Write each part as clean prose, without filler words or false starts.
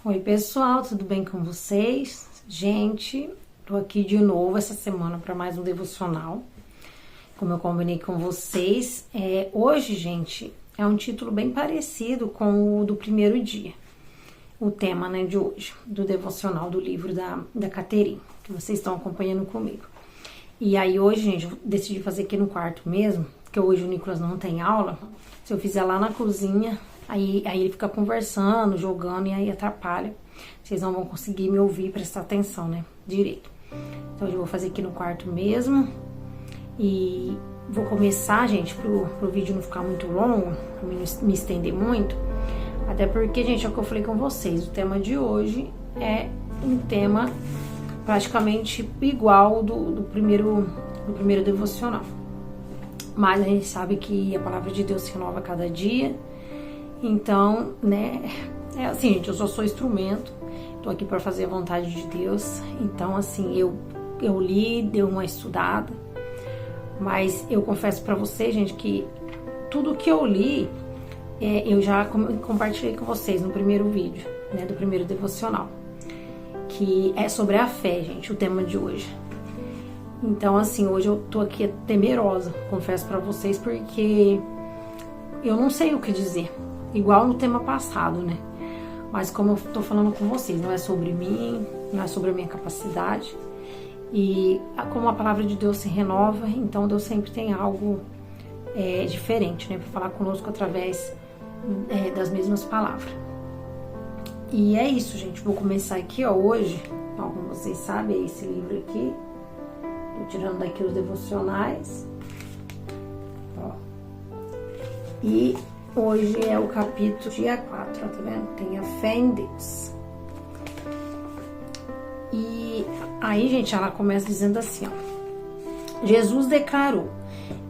Oi pessoal, tudo bem com vocês? Gente, tô aqui de novo essa semana para mais um devocional. Como eu combinei com vocês, hoje, gente, é um título bem parecido com o do primeiro dia. O tema, de hoje, do devocional do livro da Catherine, que vocês estão acompanhando comigo. E aí hoje, gente, eu decidi fazer aqui no quarto mesmo, porque hoje o Nicolas não tem aula. Se eu fizer lá na cozinha, aí ele fica conversando, jogando e aí atrapalha. Vocês não vão conseguir me ouvir e prestar atenção, direito. Então eu vou fazer aqui no quarto mesmo. E vou começar, gente, pro vídeo não ficar muito longo, pra mim não me estender muito. Até porque, gente, é o que eu falei com vocês, o tema de hoje é um tema praticamente igual do primeiro devocional. Mas a gente sabe que a palavra de Deus se renova a cada dia. Então, é assim, gente, eu só sou instrumento. Tô aqui para fazer a vontade de Deus. Então, assim, eu li, dei uma estudada. Mas eu confesso para vocês, gente, que tudo que eu li, eu já compartilhei com vocês no primeiro vídeo, do primeiro devocional. Que é sobre a fé, gente, o tema de hoje. Então, assim, hoje eu tô aqui temerosa, confesso para vocês, porque eu não sei o que dizer. Igual no tema passado, Mas como eu tô falando com vocês, não é sobre mim, não é sobre a minha capacidade. E como a palavra de Deus se renova, então Deus sempre tem algo diferente, para falar conosco através das mesmas palavras. E é isso, gente. Vou começar aqui, hoje. Então, como vocês sabem, é esse livro aqui. Tô tirando daqui os devocionais. E hoje é o capítulo dia 4, tá vendo? Tem a fé em Deus. E aí, gente, ela começa dizendo assim, Jesus declarou: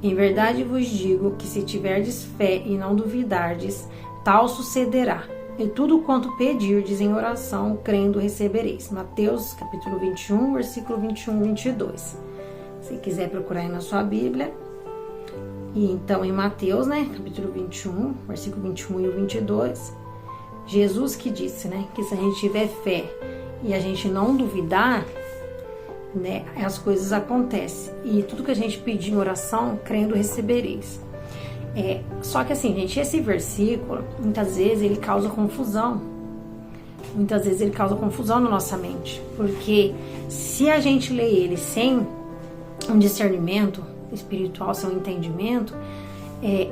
em verdade vos digo que se tiverdes fé e não duvidardes, tal sucederá. E tudo quanto pedirdes em oração, crendo, recebereis. Mateus, capítulo 21, versículo 21 e 22. Se quiser procurar aí na sua Bíblia. E então, em Mateus, capítulo 21, versículo 21 e 22, Jesus que disse, que se a gente tiver fé e a gente não duvidar, as coisas acontecem. E tudo que a gente pedir em oração, crendo, recebereis. Só que assim, gente, esse versículo, muitas vezes ele causa confusão. Muitas vezes ele causa confusão na nossa mente. Porque se a gente lê ele sem um discernimento espiritual, sem um entendimento,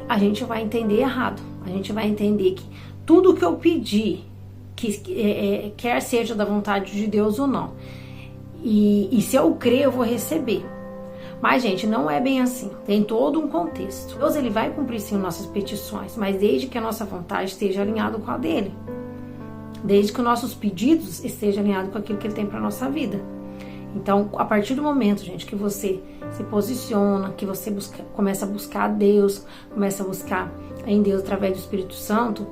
a gente vai entender errado. A gente vai entender que tudo que eu pedir, quer seja da vontade de Deus ou não, e se eu crer, eu vou receber. Mas, gente, não é bem assim. Tem todo um contexto. Deus, ele vai cumprir sim nossas petições, mas desde que a nossa vontade esteja alinhada com a dele. Desde que os nossos pedidos estejam alinhados com aquilo que ele tem para nossa vida. Então, a partir do momento, gente, que você se posiciona, que você começa a buscar a Deus, começa a buscar em Deus através do Espírito Santo,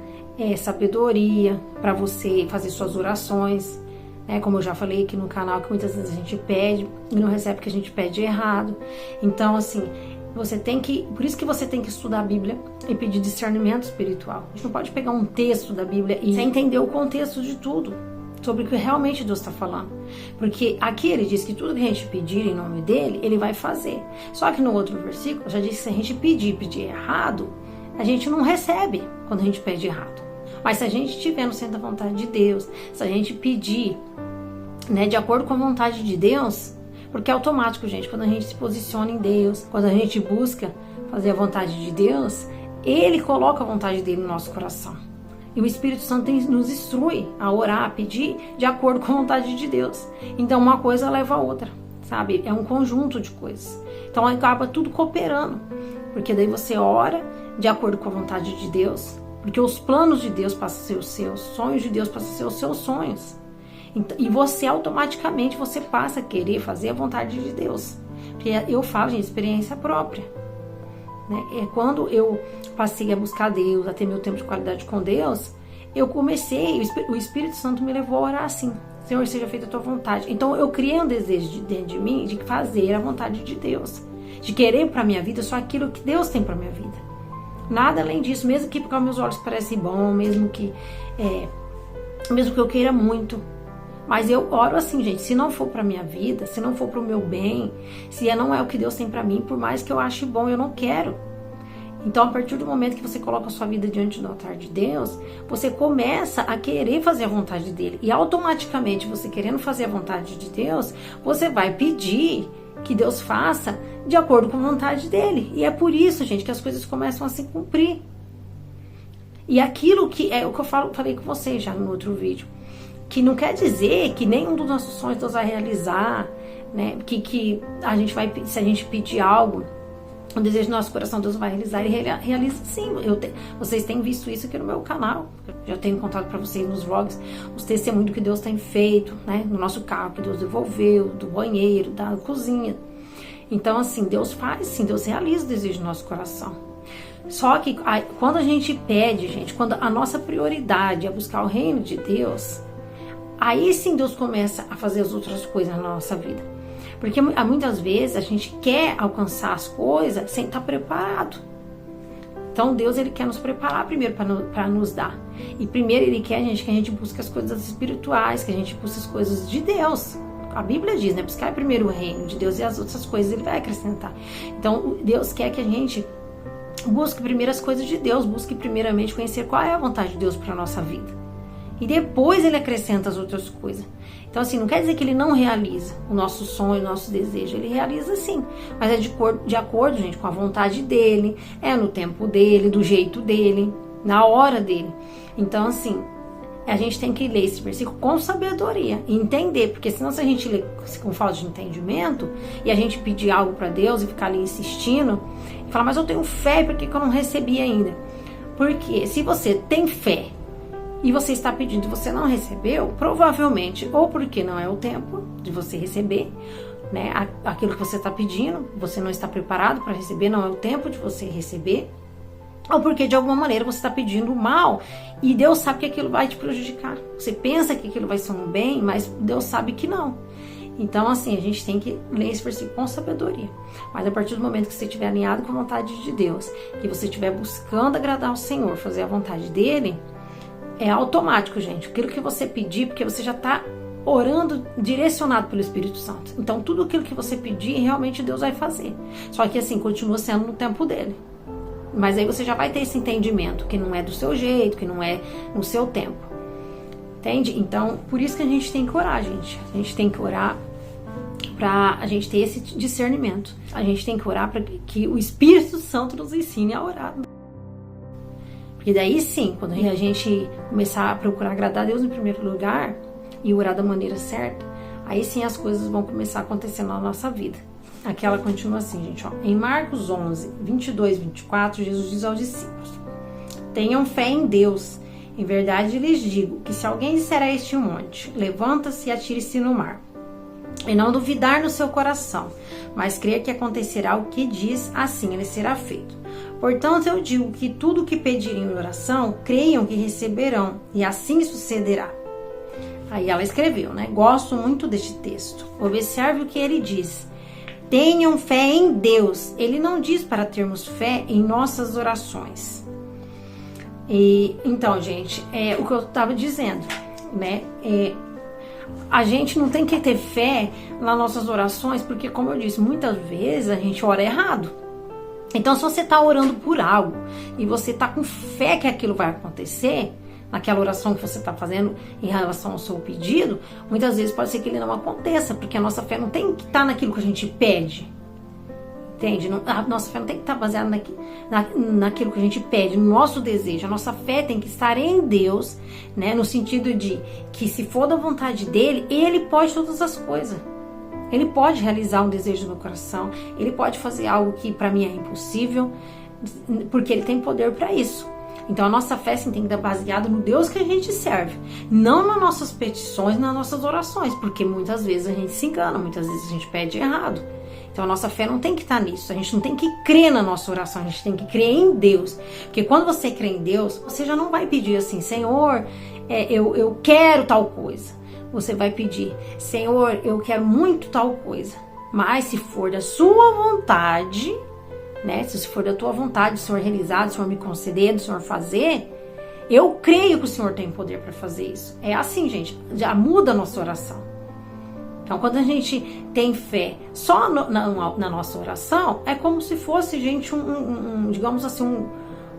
sabedoria para você fazer suas orações. Como eu já falei aqui no canal, que muitas vezes a gente pede e não recebe porque a gente pede errado. Então, assim, por isso que você tem que estudar a Bíblia e pedir discernimento espiritual. A gente não pode pegar um texto da Bíblia e sem entender o contexto de tudo, sobre o que realmente Deus está falando. Porque aqui ele diz que tudo que a gente pedir em nome dele, ele vai fazer. Só que no outro versículo já diz que se a gente pedir errado, a gente não recebe quando a gente pede errado. Mas se a gente estiver no centro da vontade de Deus, se a gente pedir, de acordo com a vontade de Deus, porque é automático, gente, quando a gente se posiciona em Deus, quando a gente busca fazer a vontade de Deus, ele coloca a vontade dele no nosso coração. E o Espírito Santo nos instrui a orar, a pedir de acordo com a vontade de Deus. Então uma coisa leva a outra, sabe? É um conjunto de coisas. Então acaba tudo cooperando, porque daí você ora de acordo com a vontade de Deus, porque os planos de Deus passam a ser os seus, sonhos de Deus passam a ser os seus sonhos. E você automaticamente passa a querer fazer a vontade de Deus. Porque eu falo, gente, experiência própria. Quando eu passei a buscar Deus, a ter meu tempo de qualidade com Deus, eu comecei, o Espírito Santo me levou a orar assim: Senhor, seja feita a tua vontade. Então eu criei um desejo dentro de mim de fazer a vontade de Deus, de querer para minha vida só aquilo que Deus tem para minha vida. Nada além disso, mesmo que porque meus olhos parecem bons, mesmo que mesmo que eu queira muito. Mas eu oro assim, gente, se não for pra minha vida, se não for pro meu bem, se não é o que Deus tem pra mim, por mais que eu ache bom, eu não quero. Então, a partir do momento que você coloca a sua vida diante do altar de Deus, você começa a querer fazer a vontade dele. E automaticamente, você querendo fazer a vontade de Deus, você vai pedir que Deus faça de acordo com a vontade dele. E é por isso, gente, que as coisas começam a se cumprir. E aquilo que é o que eu falei com vocês já no outro vídeo, que não quer dizer que nenhum dos nossos sonhos Deus vai realizar, né? Que a gente vai, se a gente pedir algo, o desejo do nosso coração Deus vai realizar, ele realiza sim. Vocês têm visto isso aqui no meu canal, eu já tenho contado para vocês nos vlogs, os testemunhos que Deus tem feito, né? No nosso carro, que Deus devolveu, do banheiro, da cozinha. Então assim, Deus faz sim, Deus realiza o desejo do nosso coração. Só que quando a gente pede, gente, quando a nossa prioridade é buscar o reino de Deus, aí sim Deus começa a fazer as outras coisas na nossa vida. Porque muitas vezes a gente quer alcançar as coisas sem estar preparado. Então Deus, ele quer nos preparar primeiro para nos dar. E primeiro ele quer, gente, que a gente busque as coisas espirituais, que a gente busque as coisas de Deus. A Bíblia diz, né? Buscar primeiro o reino de Deus e as outras coisas ele vai acrescentar. Então Deus quer que a gente busque primeiro as coisas de Deus, busque primeiramente conhecer qual é a vontade de Deus para a nossa vida. E depois ele acrescenta as outras coisas. Então assim, não quer dizer que ele não realiza o nosso sonho, o nosso desejo. Ele realiza sim, mas é de acordo, gente, com a vontade dele, é no tempo dele, do jeito dele, na hora dele. Então assim, a gente tem que ler esse versículo com sabedoria e entender, porque senão se a gente ler com falta de entendimento e a gente pedir algo para Deus e ficar ali insistindo e falar, mas eu tenho fé, por que eu não recebi ainda? Porque se você tem fé e você está pedindo e você não recebeu, provavelmente, ou porque não é o tempo de você receber, né, aquilo que você está pedindo, você não está preparado para receber, não é o tempo de você receber, ou porque de alguma maneira você está pedindo mal e Deus sabe que aquilo vai te prejudicar. Você pensa que aquilo vai ser um bem, mas Deus sabe que não. Então assim, a gente tem que ler esse versículo com sabedoria. Mas a partir do momento que você estiver alinhado com a vontade de Deus, que você estiver buscando agradar ao Senhor, fazer a vontade dele, é automático, gente. Aquilo que você pedir, porque você já está orando direcionado pelo Espírito Santo. Então, tudo aquilo que você pedir, realmente Deus vai fazer. Só que assim, continua sendo no tempo dele. Mas aí você já vai ter esse entendimento, que não é do seu jeito, que não é no seu tempo. Entende? Então, por isso que a gente tem que orar, gente. A gente tem que orar para a gente ter esse discernimento. A gente tem que orar para que o Espírito Santo nos ensine a orar. Porque daí sim, quando a gente começar a procurar agradar a Deus em primeiro lugar e orar da maneira certa, aí sim as coisas vão começar a acontecer na nossa vida. Aqui ela continua assim, gente, ó. Em Marcos 11, 22, 24, Jesus diz aos discípulos: tenham fé em Deus. Em verdade lhes digo que se alguém disser a este monte, levanta-se e atire-se no mar, e não duvidar no seu coração, mas crer que acontecerá o que diz, assim ele será feito. Portanto, eu digo que tudo o que pedirem em oração, creiam que receberão, e assim sucederá. Aí ela escreveu, né? Gosto muito deste texto. Observe o que ele diz. Tenham fé em Deus. Ele não diz para termos fé em nossas orações. E então, gente, é o que eu estava dizendo, né? A gente não tem que ter fé nas nossas orações, porque, como eu disse, muitas vezes a gente ora errado. Então, se você está orando por algo e você está com fé que aquilo vai acontecer, naquela oração que você está fazendo em relação ao seu pedido, muitas vezes pode ser que ele não aconteça, porque a nossa fé não tem que estar naquilo que a gente pede. Entende? A nossa fé não tem que estar baseada naquilo que a gente pede, no nosso desejo. A nossa fé tem que estar em Deus, né? No sentido de que, se for da vontade dele, ele pode todas as coisas. Ele pode realizar um desejo no meu coração, ele pode fazer algo que para mim é impossível, porque ele tem poder para isso. Então a nossa fé sim, tem que estar baseada no Deus que a gente serve, não nas nossas petições, nas nossas orações, porque muitas vezes a gente se engana, muitas vezes a gente pede errado. Então a nossa fé não tem que estar nisso, a gente não tem que crer na nossa oração, a gente tem que crer em Deus. Porque quando você crê em Deus, você já não vai pedir assim, Senhor, eu quero tal coisa. Você vai pedir, Senhor, eu quero muito tal coisa. Mas se for da sua vontade, né? Se for da tua vontade, do Senhor realizar, do Senhor me conceder, do Senhor fazer, Eu creio que o Senhor tem poder para fazer isso. É assim, gente, já muda a nossa oração. Então, quando a gente tem fé só na nossa oração, é como se fosse, gente, digamos assim,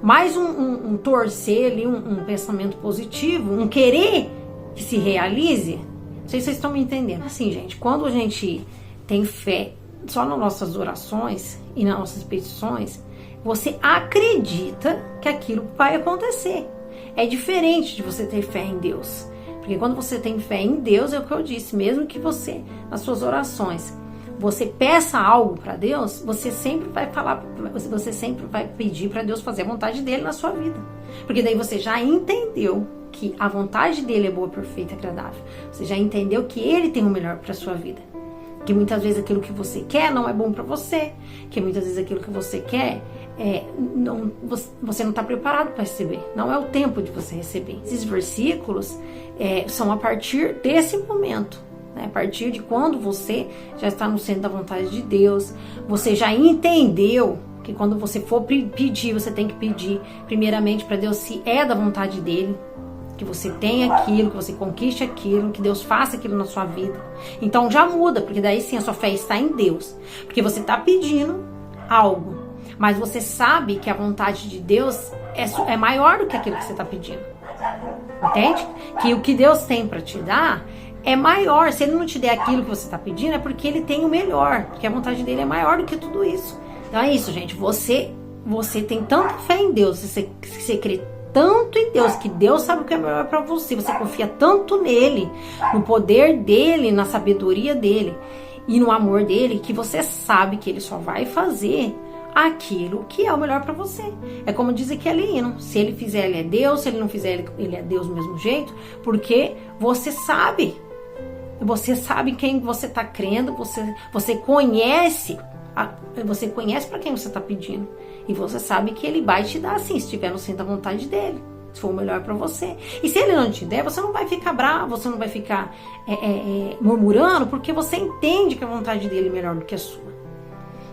mais um torcer ali, um pensamento positivo, um querer que se realize. Não sei se vocês estão me entendendo. Assim, gente, quando a gente tem fé só nas nossas orações e nas nossas petições, você acredita que aquilo vai acontecer. É diferente de você ter fé em Deus. Porque quando você tem fé em Deus, é o que eu disse, mesmo que você, nas suas orações, você peça algo para Deus, você sempre vai falar, você sempre vai pedir para Deus fazer a vontade dele na sua vida. Porque daí você já entendeu que a vontade dele é boa, perfeita e agradável. Você já entendeu que ele tem o melhor para sua vida. Que muitas vezes aquilo que você quer não é bom para você. Que muitas vezes aquilo que você quer você não está preparado para receber. Não é o tempo de você receber. Esses versículos são a partir desse momento. Né? A partir de quando você já está no centro da vontade de Deus. Você já entendeu que quando você for pedir, você tem que pedir primeiramente para Deus se é da vontade dele. Que você tenha aquilo, que você conquiste aquilo, que Deus faça aquilo na sua vida. Então já muda, porque daí sim a sua fé está em Deus. Porque você está pedindo algo, mas você sabe que a vontade de Deus é maior do que aquilo que você está pedindo. Entende? Que o que Deus tem para te dar é maior. Se Ele não te der aquilo que você está pedindo, é porque Ele tem o melhor. Porque a vontade dele é maior do que tudo isso. Então é isso, gente. Você tem tanta fé em Deus, você crê tanto em Deus, que Deus sabe o que é melhor para você. Você confia tanto nele, no poder dele, na sabedoria dele e no amor dele, que você sabe que ele só vai fazer aquilo que é o melhor para você. É como diz aquele hino: se ele fizer, ele é Deus; se ele não fizer, ele é Deus do mesmo jeito. Porque você sabe em quem você está crendo, você conhece para quem você está pedindo. E você sabe que ele vai te dar assim, se estiver no centro da vontade dele, se for o melhor para você. E se ele não te der, você não vai ficar bravo, você não vai ficar murmurando, porque você entende que a vontade dele é melhor do que a sua.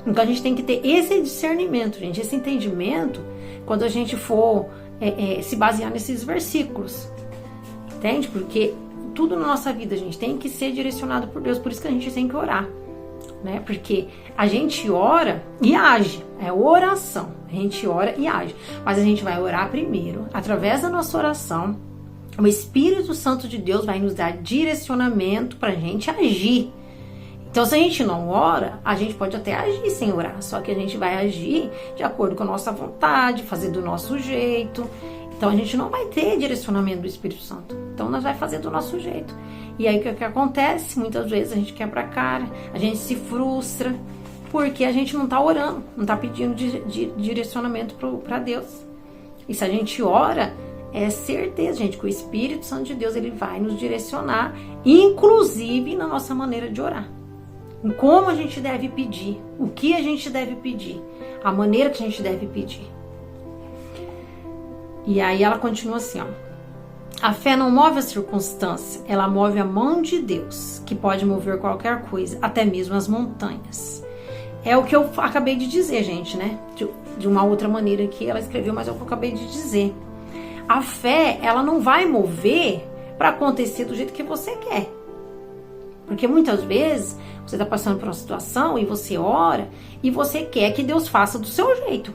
Então a gente tem que ter esse discernimento, gente, esse entendimento, quando a gente for se basear nesses versículos. Entende? Porque tudo na nossa vida, gente, tem que ser direcionado por Deus. Por isso que a gente tem que orar. Né? Porque a gente ora e age, é oração, a gente ora e age, mas a gente vai orar primeiro, através da nossa oração, o Espírito Santo de Deus vai nos dar direcionamento para a gente agir. Então, se a gente não ora, a gente pode até agir sem orar, só que a gente vai agir de acordo com a nossa vontade, fazer do nosso jeito. Então, a gente não vai ter direcionamento do Espírito Santo. Então, nós vamos fazer do nosso jeito. E aí, o que acontece? Muitas vezes a gente quebra a cara, a gente se frustra, porque a gente não está orando, não está pedindo direcionamento para Deus. E se a gente ora, é certeza, gente, que o Espírito Santo de Deus, ele vai nos direcionar, inclusive na nossa maneira de orar. Em como a gente deve pedir, o que a gente deve pedir, a maneira que a gente deve pedir. E aí ela continua assim, ó. A fé não move a circunstância, ela move a mão de Deus, que pode mover qualquer coisa, até mesmo as montanhas. É o que eu acabei de dizer, gente, né? De uma outra maneira que ela escreveu, mas é o que eu acabei de dizer. A fé, ela não vai mover para acontecer do jeito que você quer. Porque muitas vezes você está passando por uma situação e você ora e você quer que Deus faça do seu jeito.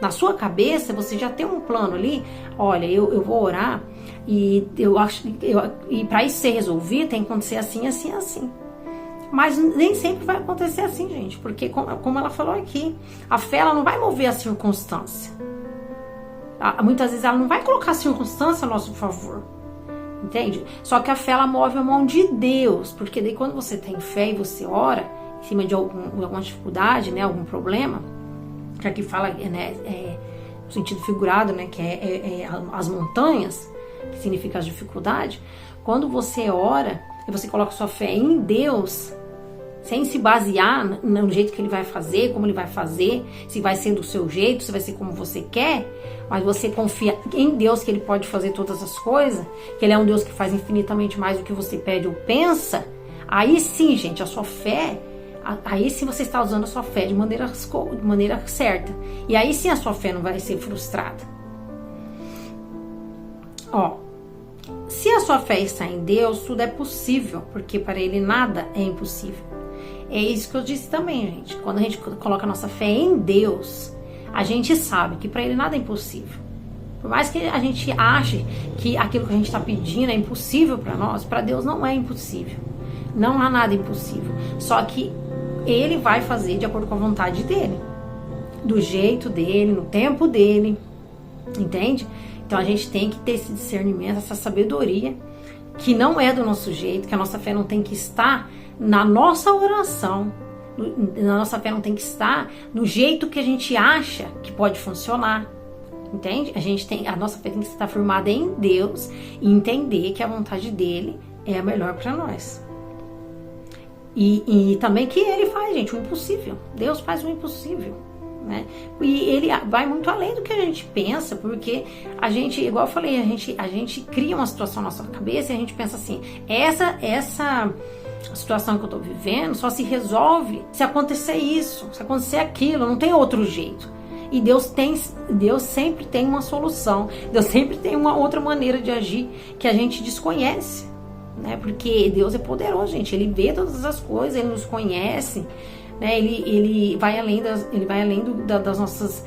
Na sua cabeça, você já tem um plano ali. Olha, eu vou orar e e para isso ser resolvido tem que acontecer assim, assim, assim. Mas nem sempre vai acontecer assim, gente, porque como ela falou aqui, a fé, ela não vai mover a circunstância. Muitas vezes ela não vai colocar a circunstância a nosso favor, entende? Só que a fé, ela move a mão de Deus, porque daí quando você tem fé e você ora em cima de alguma dificuldade, né, algum problema, que aqui fala, né, no sentido figurado, né, que as montanhas, que significa as dificuldades. Quando você ora e você coloca sua fé em Deus, sem se basear no jeito que ele vai fazer, como ele vai fazer, se vai ser do seu jeito, se vai ser como você quer, mas você confia em Deus, que ele pode fazer todas as coisas, que ele é um Deus que faz infinitamente mais do que você pede ou pensa, aí sim, gente, a sua fé, aí sim você está usando a sua fé de maneira certa. E aí sim a sua fé não vai ser frustrada. Ó, se a sua fé está em Deus, tudo é possível, porque para Ele nada é impossível. É isso que eu disse também, gente. Quando a gente coloca a nossa fé em Deus, a gente sabe que para Ele nada é impossível. Por mais que a gente ache que aquilo que a gente está pedindo é impossível para nós, para Deus não é impossível. Não há nada impossível. Só que Ele vai fazer de acordo com a vontade dEle. Do jeito dEle, no tempo dEle. Entende? Então a gente tem que ter esse discernimento, essa sabedoria, que não é do nosso jeito, que a nossa fé não tem que estar na nossa oração, a nossa fé não tem que estar no jeito que a gente acha que pode funcionar, entende? A nossa fé tem que estar firmada em Deus e entender que a vontade dele é a melhor para nós. E também que ele faz, gente, o impossível. Deus faz o impossível, né? E ele vai muito além do que a gente pensa, porque a gente, igual eu falei, a gente cria uma situação na nossa cabeça e a gente pensa assim, essa situação que eu tô vivendo só se resolve se acontecer isso, se acontecer aquilo, não tem outro jeito. E Deus sempre tem uma solução, Deus sempre tem uma outra maneira de agir que a gente desconhece, né? Porque Deus é poderoso, gente, Ele vê todas as coisas, Ele nos conhece, né? Ele vai além das nossas...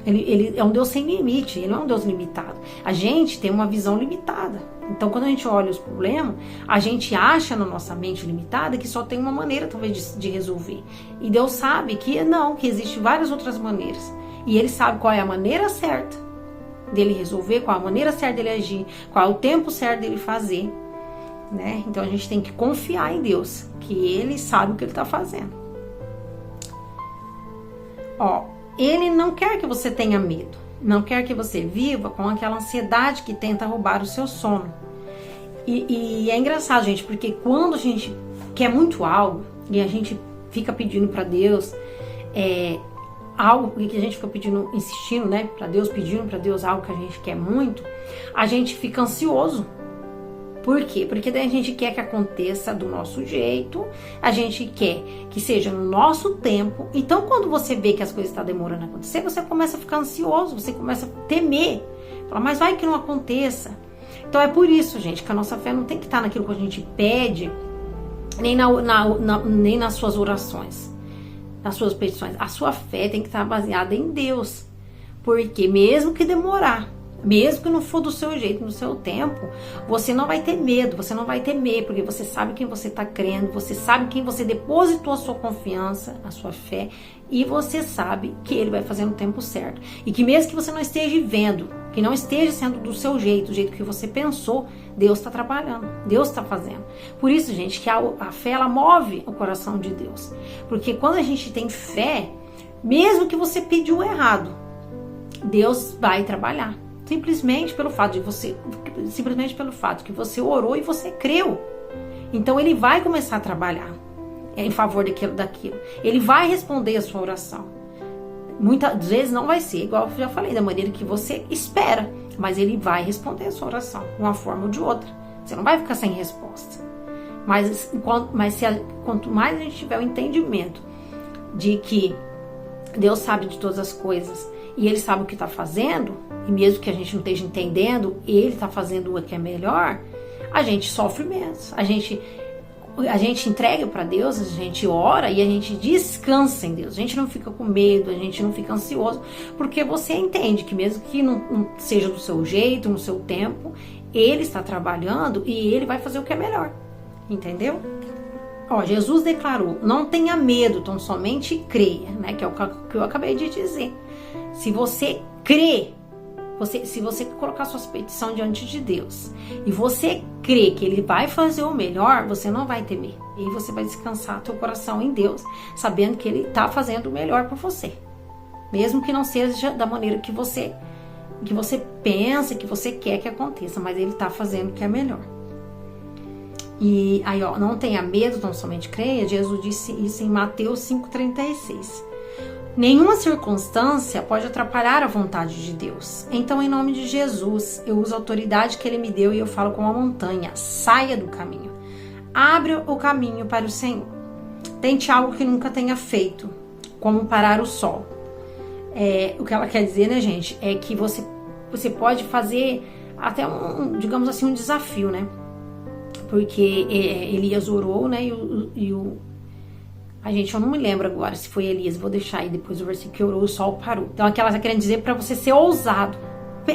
Ele é um Deus sem limite, Ele não é um Deus limitado. A gente tem uma visão limitada. Então, quando a gente olha os problemas, a gente acha na nossa mente limitada que só tem uma maneira, talvez, de resolver. E Deus sabe que não, que existem várias outras maneiras. E Ele sabe qual é a maneira certa dele resolver, qual é a maneira certa dele agir, qual é o tempo certo dele fazer, né? Então, a gente tem que confiar em Deus, que Ele sabe o que Ele está fazendo. Ó, Ele não quer que você tenha medo. Não quer que você viva com aquela ansiedade que tenta roubar o seu sono. E é engraçado, gente, porque quando a gente quer muito algo e a gente fica pedindo para Deus algo que a gente fica pedindo, insistindo, né, para Deus, pedindo para Deus algo que a gente quer muito, a gente fica ansioso. Por quê? Porque daí a gente quer que aconteça do nosso jeito, a gente quer que seja no nosso tempo. Então, quando você vê que as coisas estão demorando a acontecer, você começa a ficar ansioso, você começa a temer. Fala, mas vai que não aconteça. Então, é por isso, gente, que a nossa fé não tem que estar naquilo que a gente pede, nem nas suas orações, nas suas petições. A sua fé tem que estar baseada em Deus. Porque mesmo que demorar, mesmo que não for do seu jeito, no seu tempo, você não vai ter medo, você não vai temer, porque você sabe quem você está crendo, você sabe quem você depositou a sua confiança, a sua fé, e você sabe que Ele vai fazer no tempo certo. E que mesmo que você não esteja vendo, que não esteja sendo do seu jeito, do jeito que você pensou, Deus está trabalhando, Deus está fazendo. Por isso, gente, que a fé, ela move o coração de Deus. Porque quando a gente tem fé, mesmo que você pediu errado, Deus vai trabalhar. Simplesmente pelo fato que você orou e você creu. Então Ele vai começar a trabalhar em favor daquilo. Ele vai responder a sua oração. Muitas vezes não vai ser, igual eu já falei, da maneira que você espera, mas Ele vai responder a sua oração, de uma forma ou de outra. Você não vai ficar sem resposta. Mas quanto mais a gente tiver o entendimento de que Deus sabe de todas as coisas e Ele sabe o que está fazendo, e mesmo que a gente não esteja entendendo, Ele está fazendo o que é melhor, a gente sofre menos. A gente entrega para Deus, a gente ora e a gente descansa em Deus. A gente não fica com medo, a gente não fica ansioso, porque você entende que mesmo que não seja do seu jeito, no seu tempo, Ele está trabalhando e Ele vai fazer o que é melhor. Entendeu? Ó, Jesus declarou, não tenha medo, tão somente creia, né? Que é o que eu acabei de dizer. Se você crê, se você colocar sua petição diante de Deus e você crê que Ele vai fazer o melhor, você não vai temer. E você vai descansar teu coração em Deus, sabendo que Ele está fazendo o melhor por você. Mesmo que não seja da maneira que você pensa, que você quer que aconteça, mas Ele está fazendo o que é melhor. E aí, ó, não tenha medo, tão somente creia. Jesus disse isso em Mateus 5,36. Nenhuma circunstância pode atrapalhar a vontade de Deus. Então, em nome de Jesus, eu uso a autoridade que Ele me deu e eu falo com a montanha: saia do caminho. Abre o caminho para o Senhor. Tente algo que nunca tenha feito, como parar o sol. O que ela quer dizer, né, gente, é que você pode fazer até digamos assim, um desafio, né? Porque Elias orou, né? Eu não me lembro agora se foi Elias, vou deixar aí depois o versículo que orou, o sol parou. Então aqui ela está querendo dizer para você ser ousado.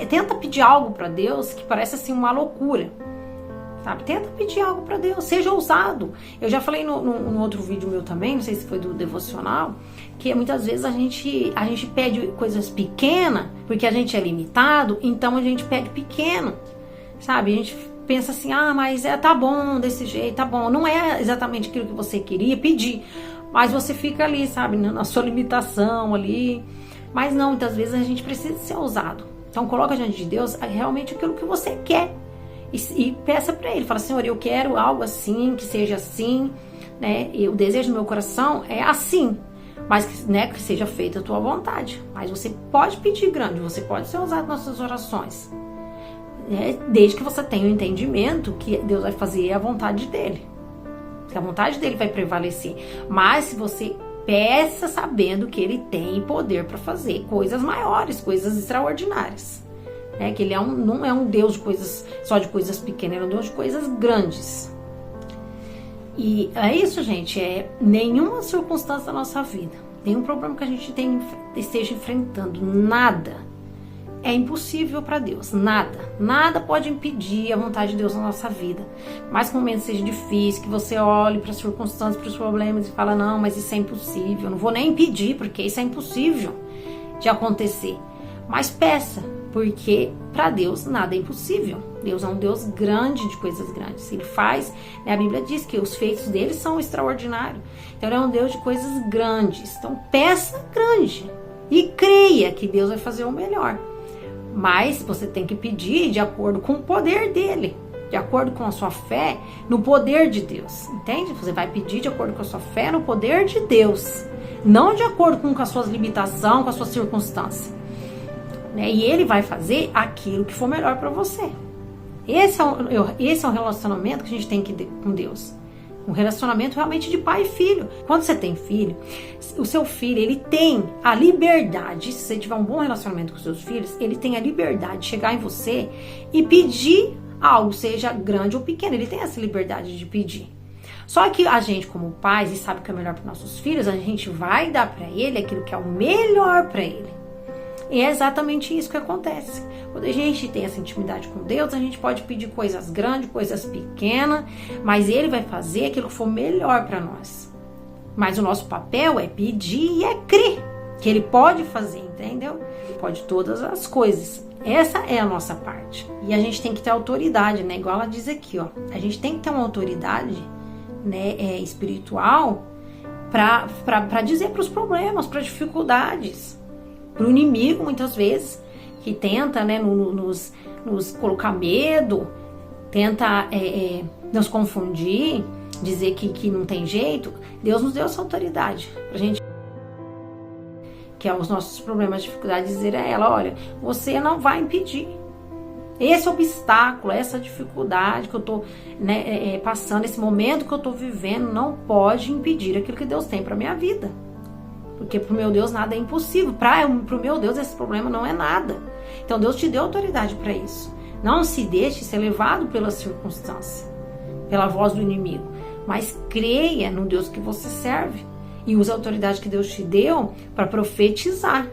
Tenta pedir algo para Deus que parece assim uma loucura, sabe? Tenta pedir algo para Deus, seja ousado. Eu já falei no outro vídeo meu também, não sei se foi do devocional, que muitas vezes a gente pede coisas pequenas, porque a gente é limitado, então a gente pede pequeno, sabe? A gente pensa assim, mas tá bom desse jeito, tá bom. Não é exatamente aquilo que você queria pedir, mas você fica ali, sabe, na sua limitação ali. Mas não, muitas vezes a gente precisa ser ousado. Então coloca diante de Deus realmente aquilo que você quer e peça para Ele. Fala, Senhor, eu quero algo assim, que seja assim, né? E o desejo do meu coração é assim, mas né, que seja feita a tua vontade. Mas você pode pedir grande, você pode ser ousado nas suas orações, né? Desde que você tenha o entendimento que Deus vai fazer a vontade dEle, que a vontade dEle vai prevalecer. Mas se você peça sabendo que Ele tem poder para fazer coisas maiores, coisas extraordinárias, né? Que Ele não é um Deus só de coisas pequenas, Ele é um Deus de coisas grandes. E é isso, gente, nenhuma circunstância da nossa vida, nenhum problema que a gente esteja enfrentando, nada é impossível para Deus, nada pode impedir a vontade de Deus na nossa vida. Mas que o momento seja difícil, que você olhe para as circunstâncias, para os problemas e fala, não, mas isso é impossível, não vou nem impedir, porque isso é impossível de acontecer. Mas peça, porque para Deus nada é impossível. Deus é um Deus grande, de coisas grandes. Ele faz, né, a Bíblia diz que os feitos dele são extraordinários. Então ele é um Deus de coisas grandes. Então peça grande e creia que Deus vai fazer o melhor. Mas você tem que pedir de acordo com o poder dele, de acordo com a sua fé no poder de Deus, entende? Você vai pedir de acordo com a sua fé no poder de Deus, não de acordo com as suas limitações, com a sua circunstância, né? E ele vai fazer aquilo que for melhor para você. Esse é um relacionamento que a gente tem que ter com Deus. Um relacionamento realmente de pai e filho. Quando você tem filho, o seu filho, ele tem a liberdade, se você tiver um bom relacionamento com os seus filhos, ele tem a liberdade de chegar em você e pedir algo, seja grande ou pequeno. Ele tem essa liberdade de pedir. Só que a gente, como pais, e sabe o que é melhor para nossos filhos, a gente vai dar para ele aquilo que é o melhor para ele. E é exatamente isso que acontece. Quando a gente tem essa intimidade com Deus, a gente pode pedir coisas grandes, coisas pequenas, mas Ele vai fazer aquilo que for melhor para nós. Mas o nosso papel é pedir e é crer que Ele pode fazer, entendeu? Pode todas as coisas. Essa é a nossa parte. E a gente tem que ter autoridade, né? Igual ela diz aqui, ó. A gente tem que ter uma autoridade, né, espiritual para dizer para os problemas, para as dificuldades, para o inimigo, muitas vezes, que tenta, né, nos colocar medo, tenta nos confundir, dizer que não tem jeito. Deus nos deu essa autoridade pra gente, que é os nossos problemas, dificuldades, dizer a ela, olha, você não vai impedir esse obstáculo, essa dificuldade que eu tô, né, passando, esse momento que eu tô vivendo, não pode impedir aquilo que Deus tem pra minha vida. Porque pro meu Deus nada é impossível. Pro meu Deus esse problema não é nada. Então Deus te deu autoridade para isso. Não se deixe ser levado pela circunstância, pela voz do inimigo. Mas creia no Deus que você serve. E use a autoridade que Deus te deu para profetizar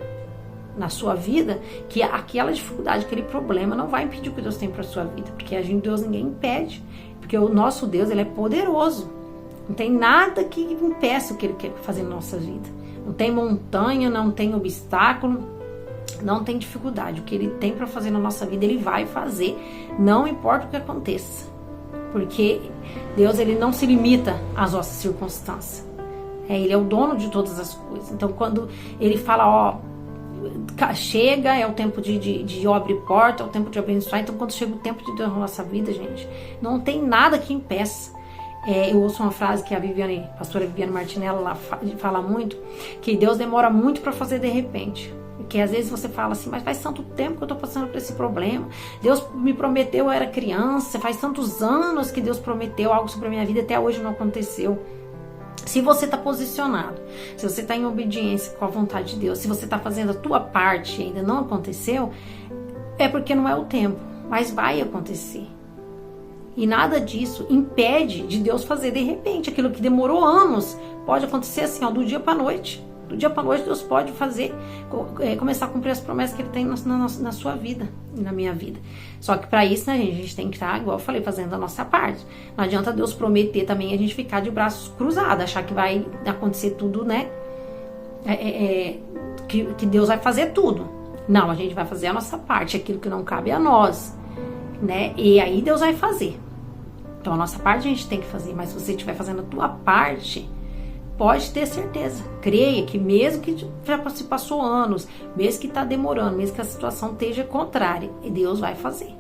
na sua vida que aquela dificuldade, aquele problema não vai impedir o que Deus tem para sua vida. Porque a gente, Deus, ninguém impede. Porque o nosso Deus, ele é poderoso. Não tem nada que impeça o que ele quer fazer na nossa vida. Não tem montanha, não tem obstáculo, não tem dificuldade. O que ele tem para fazer na nossa vida, ele vai fazer, não importa o que aconteça. Porque Deus, ele não se limita às nossas circunstâncias. Ele é o dono de todas as coisas. Então, quando ele fala, ó, chega, é o tempo de abrir porta, é o tempo de abençoar. Então, quando chega o tempo de Deus na nossa vida, gente, não tem nada que impeça. Eu ouço uma frase que a pastora Viviane Martinello lá fala muito, que Deus demora muito para fazer de repente. Porque às vezes você fala assim, mas faz tanto tempo que eu tô passando por esse problema. Deus me prometeu, eu era criança, faz tantos anos que Deus prometeu algo sobre a minha vida, até hoje não aconteceu. Se você está posicionado, se você está em obediência com a vontade de Deus, se você está fazendo a tua parte e ainda não aconteceu, é porque não é o tempo. mas vai acontecer. E nada disso impede de Deus fazer de repente. Aquilo que demorou anos pode acontecer assim, ó, do dia para noite. Do dia para noite Deus pode fazer, começar a cumprir as promessas que Ele tem na sua vida e na minha vida. Só que para isso, né, gente, a gente tem que estar, igual eu falei, fazendo a nossa parte. Não adianta Deus prometer também a gente ficar de braços cruzados, achar que vai acontecer tudo, né? Que Deus vai fazer tudo. Não, a gente vai fazer a nossa parte, aquilo que não cabe a nós, né? E aí Deus vai fazer. Então a nossa parte a gente tem que fazer, mas se você estiver fazendo a tua parte, pode ter certeza, creia que mesmo que já se passou anos, mesmo que está demorando, mesmo que a situação esteja contrária, Deus vai fazer.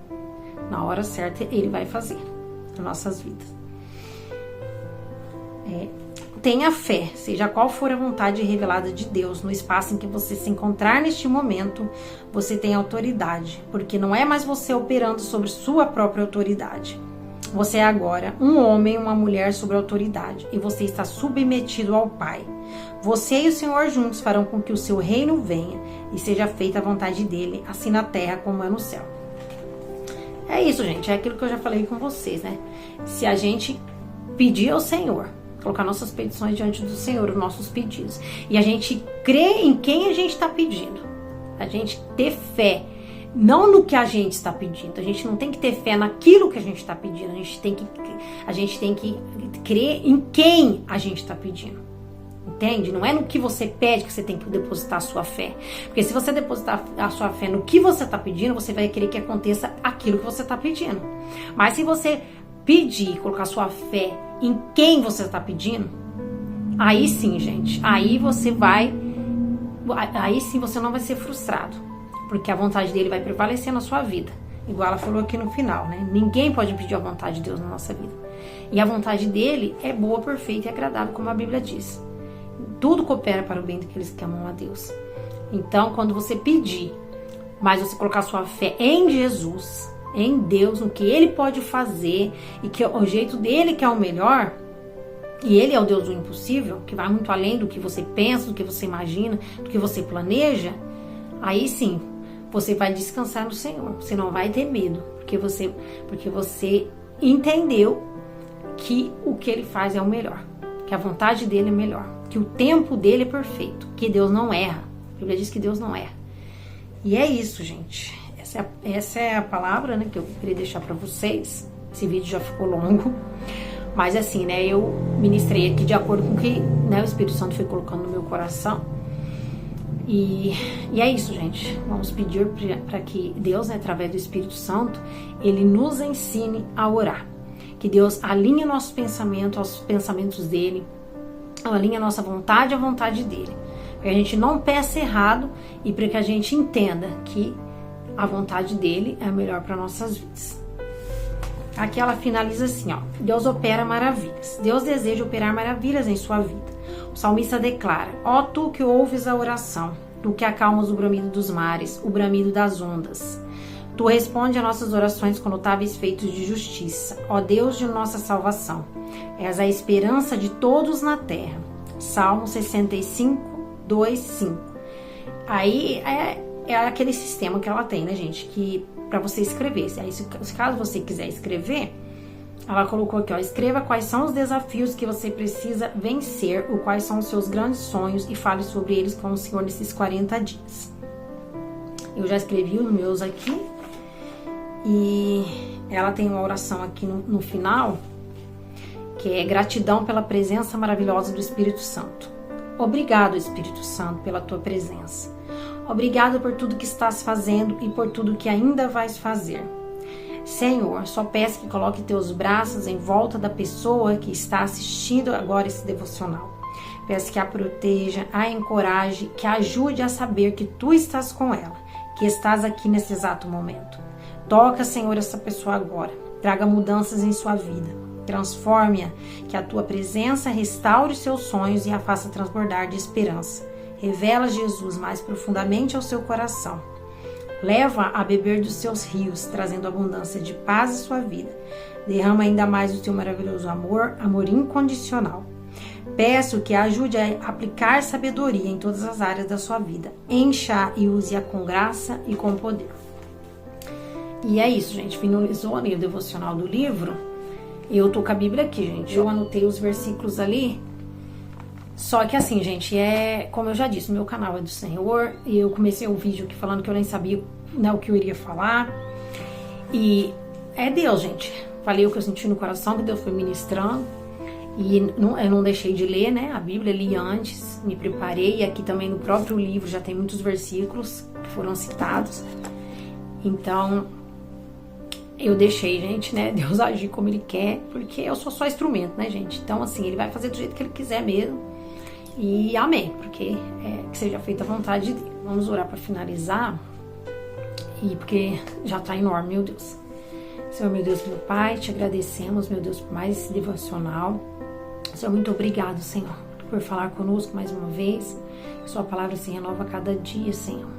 Na hora certa Ele vai fazer nas nossas vidas. Tenha fé, seja qual for a vontade revelada de Deus, no espaço em que você se encontrar neste momento, você tem autoridade, porque não é mais você operando sobre sua própria autoridade. Você é agora um homem e uma mulher sob autoridade, e você está submetido ao Pai. Você e o Senhor juntos farão com que o seu reino venha e seja feita a vontade dele, assim na terra como é no céu. É isso, gente, é aquilo que eu já falei com vocês, né? Se a gente pedir ao Senhor, colocar nossas petições diante do Senhor, os nossos pedidos, e a gente crer em quem a gente está pedindo, a gente ter fé, não no que a gente está pedindo. A gente não tem que ter fé naquilo que a gente está pedindo. A gente tem que crer em quem a gente está pedindo. Entende? Não é no que você pede que você tem que depositar a sua fé. Porque se você depositar a sua fé no que você está pedindo, você vai querer que aconteça aquilo que você está pedindo. Mas se você pedir, colocar sua fé em quem você está pedindo, aí sim, gente. Aí sim você não vai ser frustrado. Porque a vontade dele vai prevalecer na sua vida. Igual ela falou aqui no final, né? Ninguém pode impedir a vontade de Deus na nossa vida. E a vontade dele é boa, perfeita e agradável, como a Bíblia diz. Tudo coopera para o bem daqueles que amam a Deus. Então, quando você pedir, mas você colocar sua fé em Jesus, em Deus, no que Ele pode fazer, e que o jeito dele que é o melhor, e Ele é o Deus do impossível, que vai muito além do que você pensa, do que você imagina, do que você planeja, aí sim, você vai descansar no Senhor. Você não vai ter medo, porque você entendeu que o que Ele faz é o melhor, que a vontade dele é melhor, que o tempo dele é perfeito, que Deus não erra. A Bíblia diz que Deus não erra. E é isso, gente. Essa é a palavra, né, que eu queria deixar para vocês. Esse vídeo já ficou longo, mas assim, né, eu ministrei aqui de acordo com o que, né, o Espírito Santo foi colocando no meu coração. E é isso, gente. Vamos pedir para que Deus, né, através do Espírito Santo, Ele nos ensine a orar. Que Deus alinhe nossos pensamentos aos pensamentos dEle, alinhe a nossa vontade à vontade dEle. Para que a gente não peça errado e para que a gente entenda que a vontade dEle é a melhor para nossas vidas. Aqui ela finaliza assim, ó. Deus opera maravilhas. Deus deseja operar maravilhas em sua vida. O salmista declara: ó tu que ouves a oração, tu que acalmas o bramido dos mares, o bramido das ondas. Tu responde a nossas orações com notáveis feitos de justiça, ó Deus de nossa salvação. És a esperança de todos na terra. Salmo 65, 2, 5. Aí é aquele sistema que ela tem, né, gente? Que para você escrever. Aí, caso você quiser escrever, ela colocou aqui, ó, escreva quais são os desafios que você precisa vencer, ou quais são os seus grandes sonhos, e fale sobre eles com o Senhor nesses 40 dias. Eu já escrevi os meus aqui, e ela tem uma oração aqui no final, que é gratidão pela presença maravilhosa do Espírito Santo. Obrigado, Espírito Santo, pela tua presença. Obrigado por tudo que estás fazendo e por tudo que ainda vais fazer. Senhor, só peço que coloque teus braços em volta da pessoa que está assistindo agora esse devocional. Peço que a proteja, a encoraje, que a ajude a saber que tu estás com ela, que estás aqui nesse exato momento. Toca, Senhor, essa pessoa agora. Traga mudanças em sua vida. Transforme-a, que a tua presença restaure seus sonhos e a faça transbordar de esperança. Revela Jesus mais profundamente ao seu coração. Leva a beber dos seus rios, trazendo abundância de paz à sua vida. Derrama ainda mais o teu maravilhoso amor, amor incondicional. Peço que a ajude a aplicar sabedoria em todas as áreas da sua vida. Encha e use-a com graça e com poder. E é isso, gente. Finalizou ali o devocional do livro. Eu tô com a Bíblia aqui, gente. Eu anotei os versículos ali. Só que assim, gente, como eu já disse, meu canal é do Senhor. E eu comecei o vídeo aqui falando que eu nem sabia, né, o que eu iria falar. E é Deus, gente. Falei o que eu senti no coração, que Deus foi ministrando. E eu não deixei de ler, né, a Bíblia, li antes, me preparei. E aqui também no próprio livro já tem muitos versículos que foram citados. Então, eu deixei, gente, né, Deus agir como Ele quer, porque eu sou só instrumento, né, gente? Então, assim, Ele vai fazer do jeito que Ele quiser mesmo. E amém, porque que seja feita a vontade dele. Vamos orar para finalizar. E porque já tá enorme, meu Deus. Senhor, meu Deus, meu Pai, te agradecemos, meu Deus, por mais esse devocional. Senhor, muito obrigado, Senhor, por falar conosco mais uma vez. Que sua palavra se renova a cada dia, Senhor.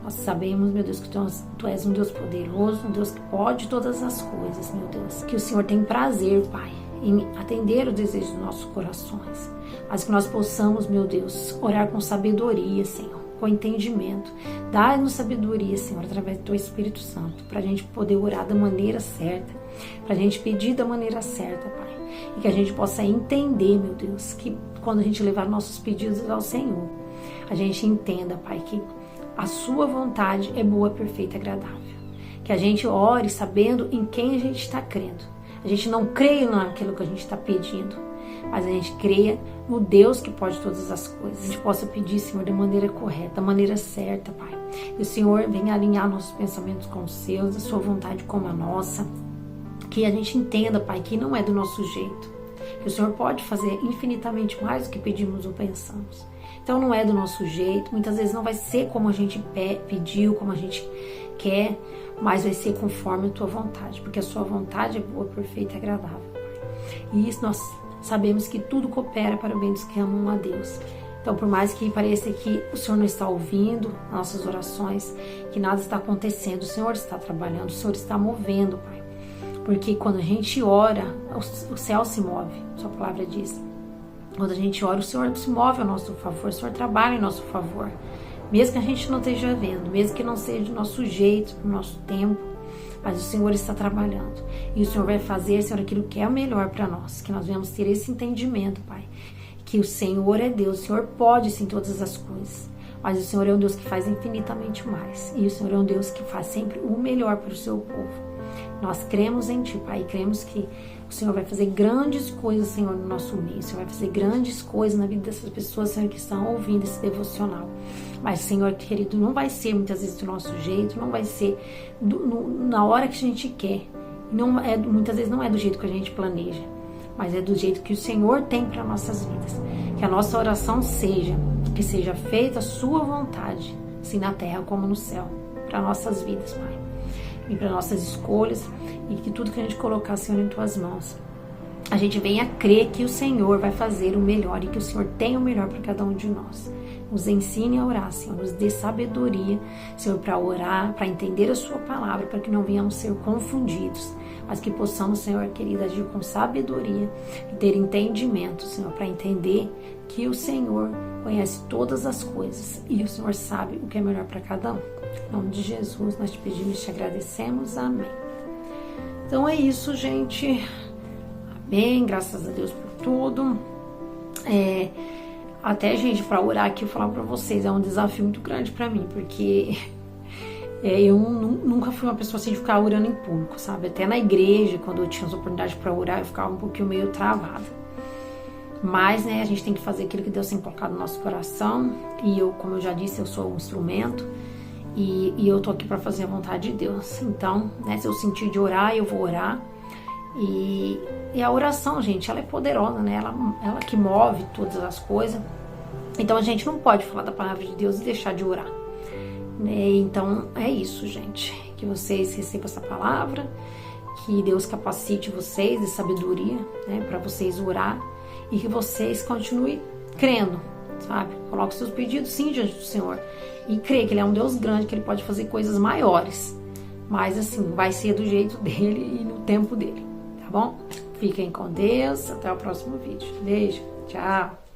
Nós sabemos, meu Deus, que tu és um Deus poderoso, um Deus que pode todas as coisas, meu Deus. Que o Senhor tem prazer, Pai, em atender os desejos dos nossos corações. Mas que nós possamos, meu Deus, orar com sabedoria, Senhor, com entendimento. Dá-nos sabedoria, Senhor, através do Teu Espírito Santo, para a gente poder orar da maneira certa, para a gente pedir da maneira certa, Pai. E que a gente possa entender, meu Deus, que quando a gente levar nossos pedidos ao Senhor, a gente entenda, Pai, que a Sua vontade é boa, perfeita e agradável. Que a gente ore sabendo em quem a gente está crendo. A gente não creia naquilo que a gente está pedindo, mas a gente creia no Deus que pode todas as coisas. A gente possa pedir, Senhor, da maneira correta, da maneira certa, Pai. E o Senhor venha alinhar nossos pensamentos com os seus, a Sua vontade com a nossa. Que a gente entenda, Pai, que não é do nosso jeito. Que o Senhor pode fazer infinitamente mais do que pedimos ou pensamos. Então não é do nosso jeito. Muitas vezes não vai ser como a gente pediu, como a gente quer, mas vai ser conforme a Tua vontade. Porque a Sua vontade é boa, perfeita e agradável, Pai. E isso nós sabemos que tudo coopera para o bem dos que amam a Deus. Então, por mais que pareça que o Senhor não está ouvindo nossas orações, que nada está acontecendo, o Senhor está trabalhando, o Senhor está movendo, Pai. Porque quando a gente ora, o céu se move, Sua palavra diz. Quando a gente ora, o Senhor se move a nosso favor, o Senhor trabalha em nosso favor. Mesmo que a gente não esteja vendo, mesmo que não seja do nosso jeito, do nosso tempo, mas o Senhor está trabalhando. E o Senhor vai fazer, Senhor, aquilo que é o melhor para nós. Que nós venhamos ter esse entendimento, Pai. Que o Senhor é Deus, o Senhor pode sim todas as coisas. Mas o Senhor é um Deus que faz infinitamente mais. E o Senhor é um Deus que faz sempre o melhor para o seu povo. Nós cremos em Ti, Pai, e cremos que o Senhor vai fazer grandes coisas, Senhor, no nosso meio. O Senhor vai fazer grandes coisas na vida dessas pessoas, Senhor, que estão ouvindo esse devocional. Mas, Senhor, querido, não vai ser muitas vezes do nosso jeito, não vai ser na hora que a gente quer. Muitas vezes não é do jeito que a gente planeja, mas é do jeito que o Senhor tem para nossas vidas. Que a nossa oração que seja feita a Sua vontade, assim na terra como no céu, para nossas vidas, Pai. E para nossas escolhas, e que tudo que a gente colocar, Senhor, em Tuas mãos, a gente venha crer que o Senhor vai fazer o melhor e que o Senhor tem o melhor para cada um de nós. Nos ensine a orar, Senhor, nos dê sabedoria, Senhor, para orar, para entender a Sua palavra, para que não venhamos ser confundidos, mas que possamos, Senhor, querido, agir com sabedoria e ter entendimento, Senhor, para entender que o Senhor conhece todas as coisas e o Senhor sabe o que é melhor para cada um. Em nome de Jesus, nós te pedimos e te agradecemos. Amém. Então é isso, gente. Amém. Graças a Deus por tudo. Até, gente, para orar aqui, eu falar para vocês, é um desafio muito grande para mim, porque eu nunca fui uma pessoa assim de ficar orando em público, sabe? Até na igreja, quando eu tinha as oportunidades para orar, eu ficava um pouquinho meio travada. Mas, né, a gente tem que fazer aquilo que Deus tem colocado no nosso coração. E eu, como eu já disse, eu sou um instrumento. E eu tô aqui para fazer a vontade de Deus. Então, né, se eu sentir de orar, eu vou orar. E a oração, gente, ela é poderosa, né? Ela que move todas as coisas. Então, a gente não pode falar da palavra de Deus e deixar de orar. Né? Então, é isso, gente. Que vocês recebam essa palavra. Que Deus capacite vocês de sabedoria, né, para vocês orar. E que vocês continuem crendo, sabe? Coloque seus pedidos sim diante do Senhor. E creia que Ele é um Deus grande, que Ele pode fazer coisas maiores. Mas assim, vai ser do jeito dEle e no tempo dEle, tá bom? Fiquem com Deus, até o próximo vídeo. Beijo, tchau!